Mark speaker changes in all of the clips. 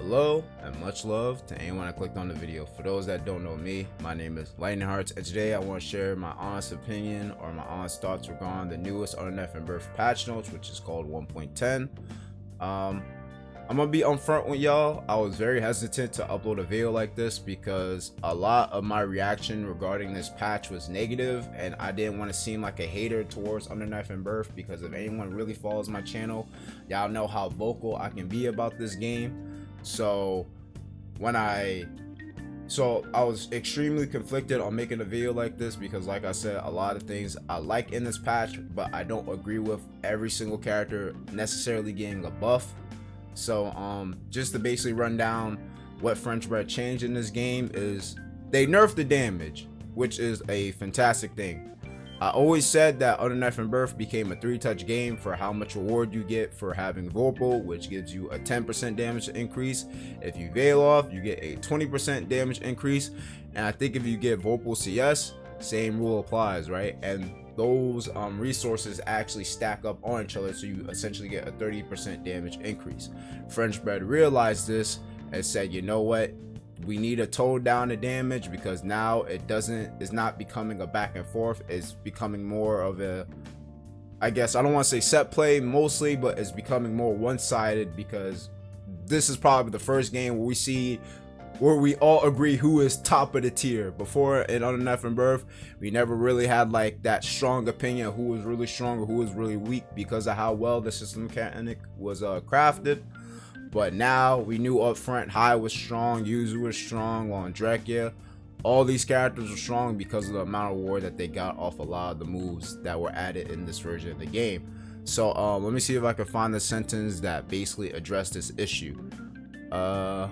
Speaker 1: Hello and much love to anyone that clicked on the video. For those that don't know me, my name is Lightning Hearts, and today I want to share my honest opinion or my honest thoughts regarding the newest Undeath and Birth patch notes, which is called 1.10. I'm gonna be upfront with y'all. I was very hesitant to upload a video like this because a lot of my reaction regarding this patch was negative, and I didn't want to seem like a hater towards Undeath and Birth, because if anyone really follows my channel, y'all know how vocal I can be about this game. So I was extremely conflicted on making a video like this because, like I said, a lot of things I like in this patch, but I don't agree with every single character necessarily getting a buff. So just to basically run down what French bread changed in this game is they nerfed the damage, which is a fantastic thing. I always said that Undeath and Birth became a 3-touch game for how much reward you get for having Vorpal, which gives you a 10% damage increase. If you veil off, you get a 20% damage increase, and I think if you get Vorpal CS, same rule applies, right? And those resources actually stack up on each other, so you essentially get a 30% damage increase. French bread realized this and said, you know what, we need to tone down the damage, because now it's not becoming a back and forth, it's becoming more of a, I guess I don't want to say set play mostly, but it's becoming more one-sided, because this is probably the first game where we all agree who is top of the tier. Before in Undeath and Birth, we never really had like that strong opinion of who was really strong or who was really weak because of how well the system mechanic was crafted. But now we knew up front HYDE was strong, Yuzu was strong, on Drekia. All these characters were strong because of the amount of reward that they got off a lot of the moves that were added in this version of the game. So let me see if I can find the sentence that basically addressed this issue. Yeah,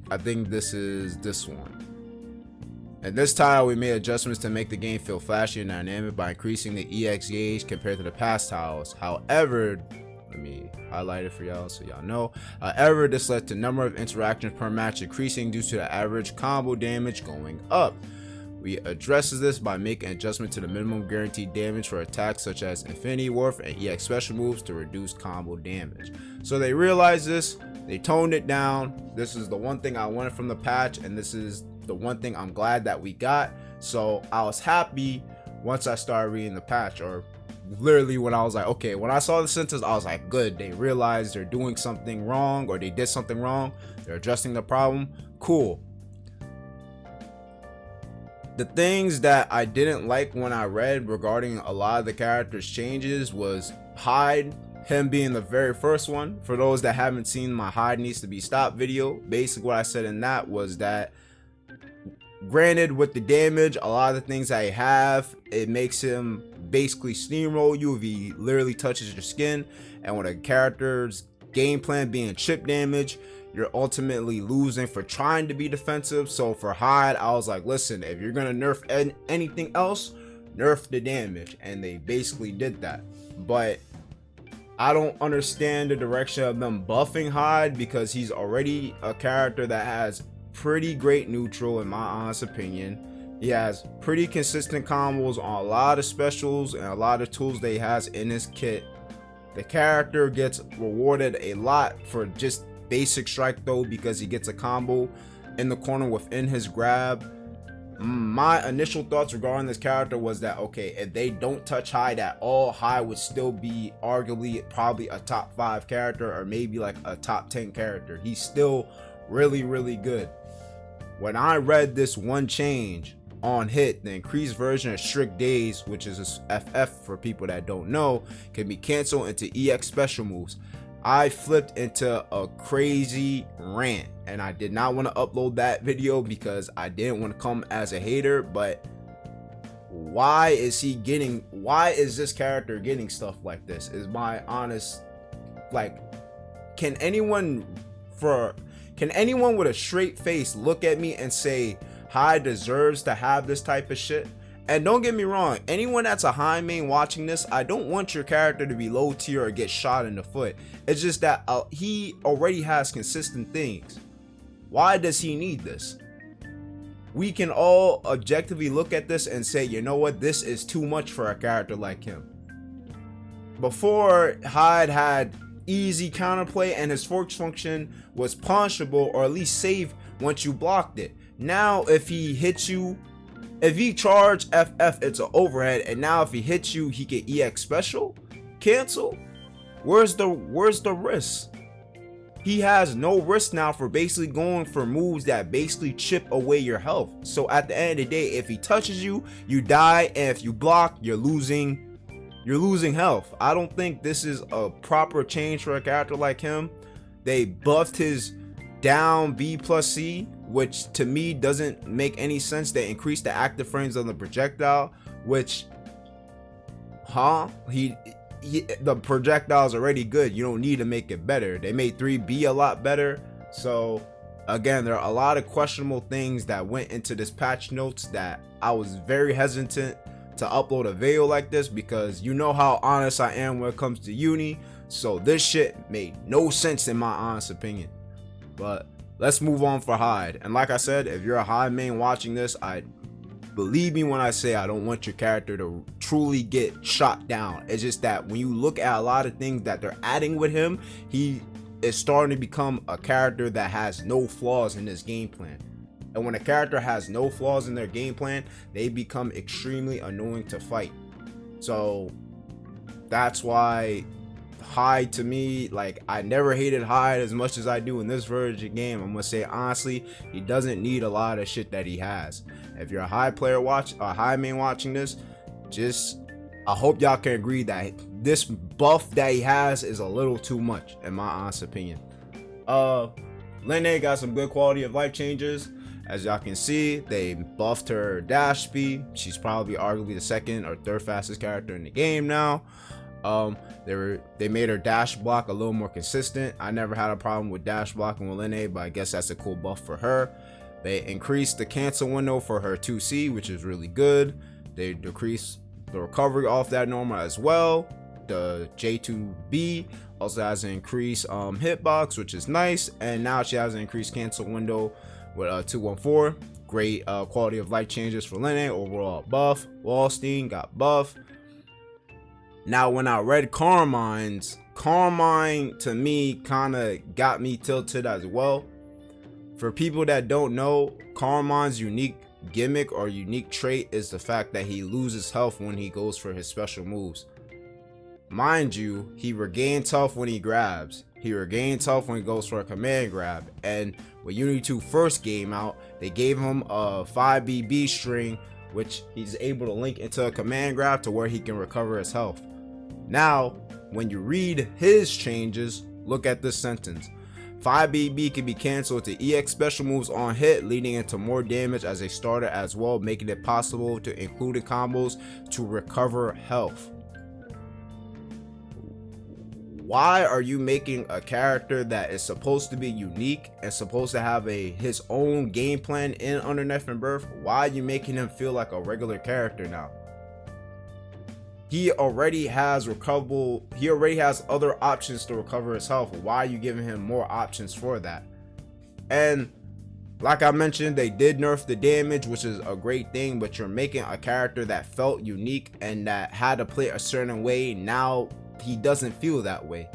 Speaker 1: I think this is this one. In this tile, we made adjustments to make the game feel flashy and dynamic by increasing the EX gauge compared to the past tiles. However, let me highlight it for y'all so y'all know. However, this led to number of interactions per match increasing due to the average combo damage going up. We addresses this by making adjustment to the minimum guaranteed damage for attacks such as Infinity Warp and EX special moves to reduce combo damage. So they realized this, they toned it down. This is the one thing I wanted from the patch, and this is the one thing I'm glad that we got. So I was happy once I started reading the patch, or literally when I was like, okay, when I saw the sentence, I was like, good, they realized they're doing something wrong, or they did something wrong, they're addressing the problem. Cool. The things that I didn't like when I read regarding a lot of the characters changes was HYDE, him being the very first one. For those that haven't seen my HYDE needs to be stopped video, basically what I said in that was that, granted, with the damage, a lot of the things I have, it makes him basically steamroll you if he literally touches your skin. And with a character's game plan being chip damage, you're ultimately losing for trying to be defensive. So for HYDE, I was like, listen, if you're gonna nerf anything else, nerf the damage, and they basically did that. But I don't understand the direction of them buffing HYDE, because he's already a character that has pretty great neutral, in my honest opinion. He has pretty consistent combos on a lot of specials and a lot of tools that he has in his kit. The character gets rewarded a lot for just basic strike though, because he gets a combo in the corner within his grab. My initial thoughts regarding this character was that, okay, if they don't touch HYDE at all, HYDE would still be arguably probably a top 5 character, or maybe like a top 10 character. He's still really, really good. When I read this one change on HYDE, the increased version of strict days, which is a FF for people that don't know, can be canceled into EX special moves, I flipped into a crazy rant, and I did not want to upload that video because I didn't want to come as a hater. But why is this character getting stuff like this is my honest, like, can anyone with a straight face look at me and say HYDE deserves to have this type of shit? And don't get me wrong, anyone that's a HYDE main watching this, I don't want your character to be low tier or get shot in the foot. It's just that he already has consistent things. Why does he need this? We can all objectively look at this and say, you know what, this is too much for a character like him. Before, HYDE had easy counterplay, and his force function was punishable or at least safe once you blocked it. Now if he hits you, if he charge FF, it's an overhead, and now if he hits you, he can EX special cancel. Where's the risk? He has no risk now for basically going for moves that basically chip away your health. So at the end of the day, if he touches you, you die, and if you block, you're losing health. I don't think this is a proper change for a character like him. They buffed his down B plus C, which to me doesn't make any sense. They increased the active frames on the projectile, which the projectile is already good. You don't need to make it better. They made 3B a lot better. So again, there are a lot of questionable things that went into this patch notes that I was very hesitant to upload a video like this, because you know how honest I am when it comes to Uni. So this shit made no sense in my honest opinion. But let's move on for HYDE. And like I said, if you're a HYDE main watching this, believe me when I say I don't want your character to truly get shot down. It's just that when you look at a lot of things that they're adding with him, he is starting to become a character that has no flaws in his game plan. And when a character has no flaws in their game plan, they become extremely annoying to fight. So that's why HYDE, to me, like, I never hated HYDE as much as I do in this version of the game. I'm gonna say honestly, he doesn't need a lot of shit that he has. If you're a HYDE player HYDE main watching this, I hope y'all can agree that this buff that he has is a little too much, in my honest opinion. Lene got some good quality of life changes. As y'all can see, they buffed her dash speed. She's probably arguably the second or third fastest character in the game now. They made her dash block a little more consistent. I never had a problem with dash blocking with Lene, but I guess that's a cool buff for her. They increased the cancel window for her 2C, which is really good. They decreased the recovery off that normal as well. The J2B also has an increased hitbox, which is nice, and now she has an increased cancel window with 214. Great quality of life changes for Lene. Overall buff. Wallstein got buff. Now when I read Carmine to me kind of got me tilted as well. For people that don't know, Carmine's unique gimmick or unique trait is the fact that he loses health when he goes for his special moves. Mind you, he regains health when he grabs. He regains health when he goes for a command grab. And when Uni 2 first came out, they gave him a 5BB string, which he's able to link into a command grab to where he can recover his health. Now, when you read his changes, look at this sentence. 5BB can be cancelled to EX special moves on hit, leading into more damage as a starter as well, making it possible to include in combos to recover health. Why are you making a character that is supposed to be unique and supposed to have his own game plan in Underneath and Birth? Why are you making him feel like a regular character now? He already has other options to recover his health. Why are you giving him more options for that? And like I mentioned, they did nerf the damage, which is a great thing, but you're making a character that felt unique and that had to play a certain way. Now he doesn't feel that way,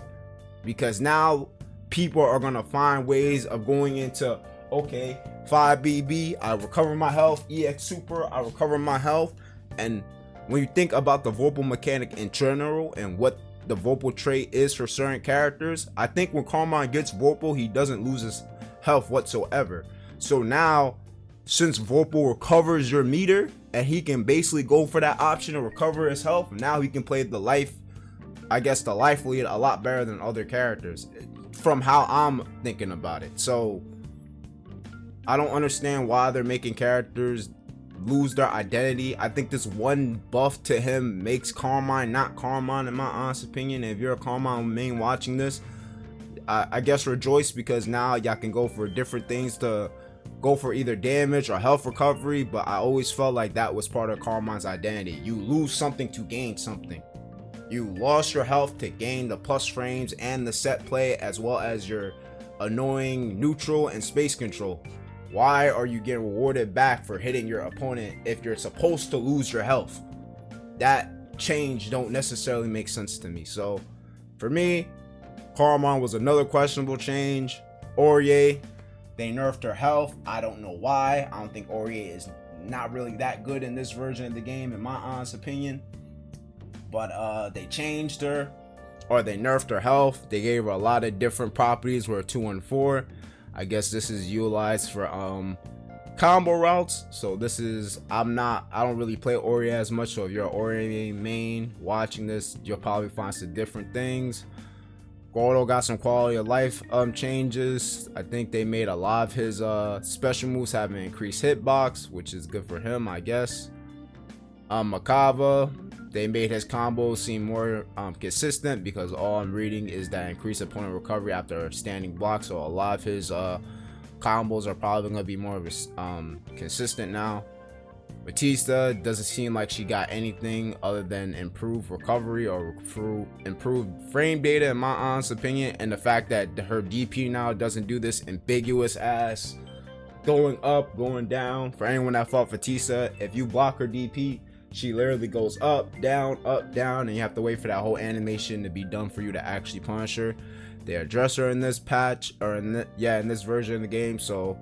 Speaker 1: because now people are gonna find ways of going into, okay, 5BB, I recover my health, EX super, I recover my health. And when you think about the Vorpal mechanic in general and what the Vorpal trait is for certain characters, I think when Carmine gets Vorpal, he doesn't lose his health whatsoever. So now, since Vorpal recovers your meter and he can basically go for that option to recover his health, now he can play the life lead a lot better than other characters, from how I'm thinking about it. So I don't understand why they're making characters lose their identity. I think this one buff to him makes Carmine not Carmine, in my honest opinion. If you're a Carmine main watching this, I guess rejoice, because now y'all can go for different things to go for either damage or health recovery. But I always felt like that was part of Carmine's identity. You lose something to gain something. You lost your health to gain the plus frames and the set play, as well as your annoying neutral and space control. Why are you getting rewarded back for hitting your opponent if you're supposed to lose your health? That change don't necessarily make sense to me. So for me, CARMINE was another questionable change. Aurier, they nerfed her health. I don't know why. I don't think Aurier is not really that good in this version of the game, in my honest opinion. But they changed her, or they nerfed her health. They gave her a lot of different properties where 2 and 4. I guess this is utilized for combo routes. So this is, I don't really play Aurier as much, so if you're an Aurier main watching this, you'll probably find some different things. Gordo got some quality of life changes. I think they made a lot of his special moves have an increased hitbox, which is good for him, I guess. Makava, they made his combos seem more consistent, because all I'm reading is that increased opponent recovery after standing block. So a lot of his combos are probably going to be more of a, consistent now. Batista doesn't seem like she got anything other than improved recovery or improved frame data, in my honest opinion, and the fact that her DP now doesn't do this ambiguous ass going up, going down. For anyone that fought Batista, if you block her DP, she literally goes up, down, and you have to wait for that whole animation to be done for you to actually punish her. They address her in this patch, or in this version of the game. So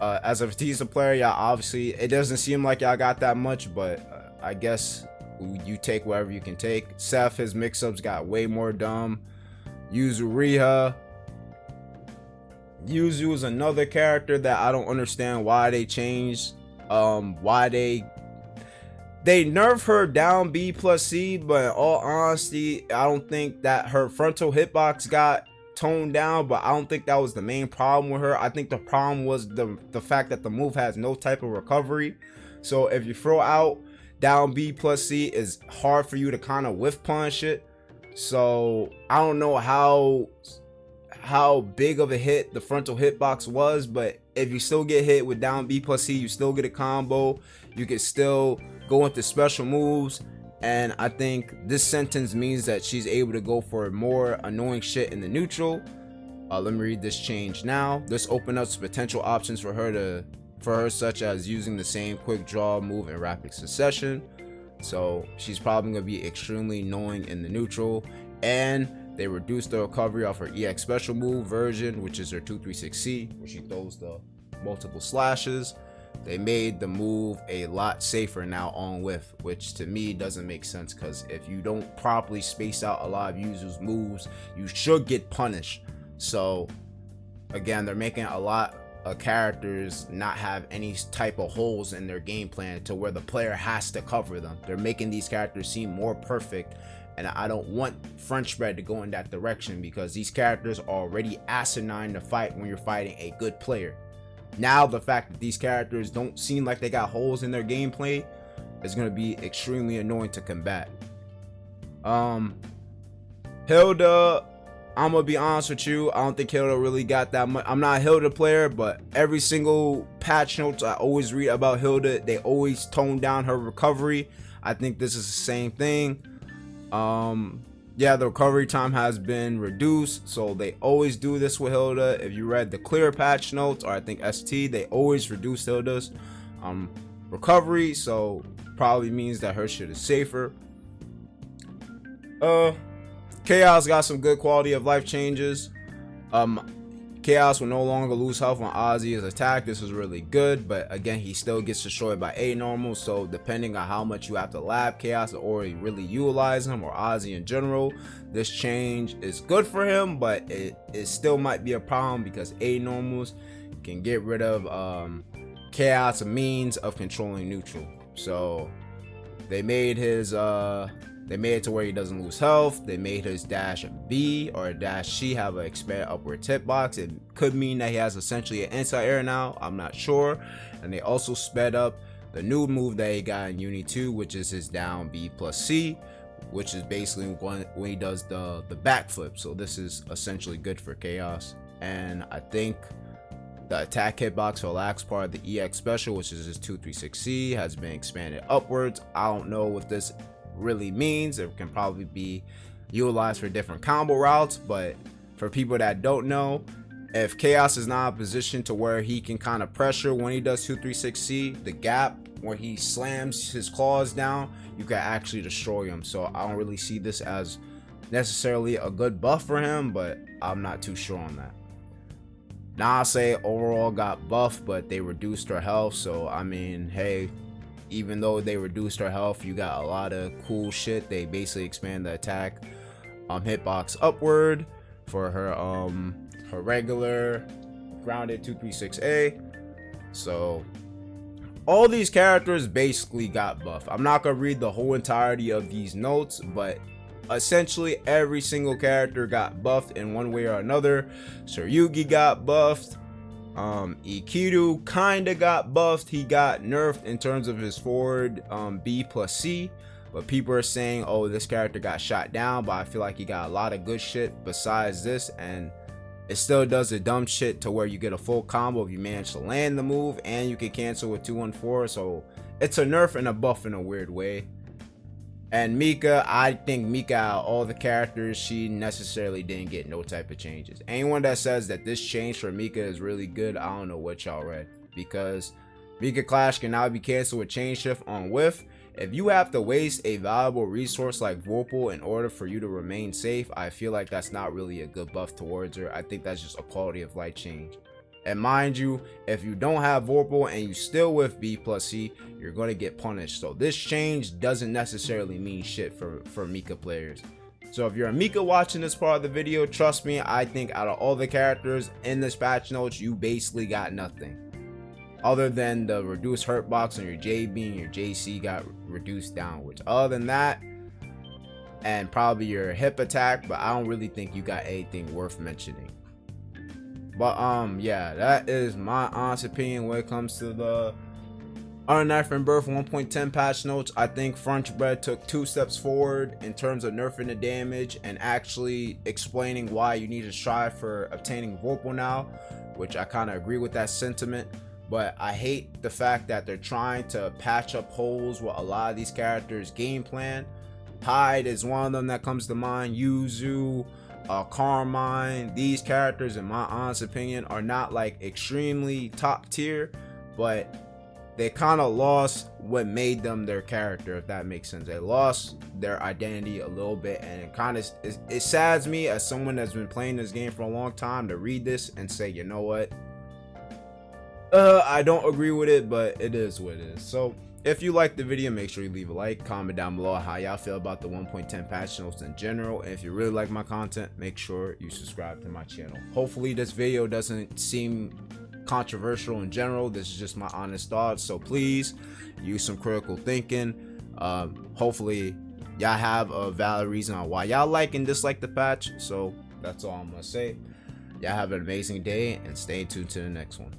Speaker 1: as a Batista player, yeah, obviously it doesn't seem like y'all got that much, but I guess you take whatever you can take. Seth, his mix-ups got way more dumb. YUZUHIRA, Yuzu is another character that I don't understand why they changed. Why they nerf her down B plus C, but in all honesty, I don't think that her frontal hitbox got toned down, but I don't think that was the main problem with her. I think the problem was the fact that the move has no type of recovery. So if you throw out down B plus C, it's hard for you to kind of whiff punch it. So I don't know how big of a hit the frontal hitbox was, but if you still get hit with down B plus C, you still get a combo. You can still go into special moves, and I think this sentence means that she's able to go for more annoying shit in the neutral. Let me read this change now. This opens up potential options for her such as using the same quick draw move in rapid succession. So she's probably going to be extremely annoying in the neutral. And they reduced the recovery off her EX special move version, which is her 236C, where she throws the multiple slashes. They made the move a lot safer now on whiff, which to me doesn't make sense, because if you don't properly space out a lot of users' moves, you should get punished. So again, they're making a lot of characters not have any type of holes in their game plan to where the player has to cover them. They're making these characters seem more perfect, and I don't want French bread to go in that direction, because these characters are already asinine to fight when you're fighting a good player. Now the fact that these characters don't seem like they got holes in their gameplay is going to be extremely annoying to combat. Hilda, I'm gonna be honest with you, I don't think Hilda really got that much. I'm not a Hilda player, but every single patch notes I always read about Hilda, they always tone down her recovery. I think this is the same thing. Yeah, the recovery time has been reduced, so they always do this with Hilda. If you read the clear patch notes, or I think ST, they always reduce Hilda's recovery, so probably means that her shit is safer. Chaos got some good quality of life changes. Chaos will no longer lose health when Ozzy is attacked. This is really good, but again, he still gets destroyed by A normal, so depending on how much you have to lab Chaos or really utilize him, or Ozzy in general, this change is good for him, but it still might be a problem, because A normals can get rid of Chaos a means of controlling neutral. So they made his they made it to where he doesn't lose health. They made his dash B or dash C have an expanded upward hitbox. It could mean that he has essentially an anti-air now, I'm not sure. And they also sped up the new move that he got in Uni 2, which is his down B plus C, which is basically when he does the backflip. So this is essentially good for Chaos. And I think the attack hitbox for the last part of the EX special, which is his 236C, has been expanded upwards. I don't know what this really means. It can probably be utilized for different combo routes, but for people that don't know, if Chaos is not in a position to where he can kind of pressure when he does 236C, the gap where he slams his claws down, you can actually destroy him. So I don't really see this as necessarily a good buff for him, but I'm not too sure on that. Nase overall got buffed, but they reduced her health, so I mean, hey, even though they reduced her health, you got a lot of cool shit. They basically expand the attack hitbox upward for her her regular grounded 236A. So all these characters basically got buffed. I'm not gonna read the whole entirety of these notes, but essentially every single character got buffed in one way or another. Tsurugi got buffed. Ikiru kinda got buffed. He got nerfed in terms of his forward B plus C, but people are saying, oh, this character got shot down, but I feel like he got a lot of good shit besides this, and it still does the dumb shit to where you get a full combo if you manage to land the move, and you can cancel with 214. So it's a nerf and a buff in a weird way. And Mika, I think Mika, out of all the characters, she necessarily didn't get no type of changes. Anyone that says that this change for Mika is really good, I don't know what y'all read, because Mika Clash can now be canceled with chain shift on whiff. If you have to waste a valuable resource like Vorpal in order for you to remain safe, I feel like that's not really a good buff towards her. I think that's just a quality of life change. And mind you, if you don't have Vorpal and you still with B plus C, you're going to get punished. So this change doesn't necessarily mean shit for Mika players. So if you're a Mika watching this part of the video, trust me, I think out of all the characters in this patch notes, you basically got nothing. Other than the reduced hurt box on your JB and your JC got reduced downwards. Other than that, and probably your hip attack, but I don't really think you got anything worth mentioning. But yeah, that is my honest opinion when it comes to the Unnerf and Birth 1.10 patch notes. I think French Bread took 2 steps forward in terms of nerfing the damage and actually explaining why you need to strive for obtaining Vorpal now, which I kind of agree with that sentiment. But I hate the fact that they're trying to patch up holes with a lot of these characters' game plan. HYDE is one of them that comes to mind. Yuzu, CARMINE. These characters, in my honest opinion, are not like extremely top tier, but they kind of lost what made them their character, if that makes sense. They lost their identity a little bit, and it kind of it saddens me as someone that's been playing this game for a long time to read this and say, you know what, I don't agree with it, but it is what it is. So if you liked the video, make sure you leave a like, comment down below how y'all feel about the 1.10 patch notes in general. And if you really like my content, make sure you subscribe to my channel. Hopefully this video doesn't seem controversial in general. This is just my honest thoughts, so please use some critical thinking. Hopefully y'all have a valid reason on why y'all like and dislike the patch. So that's all I'm gonna say. Y'all have an amazing day and stay tuned to the next one.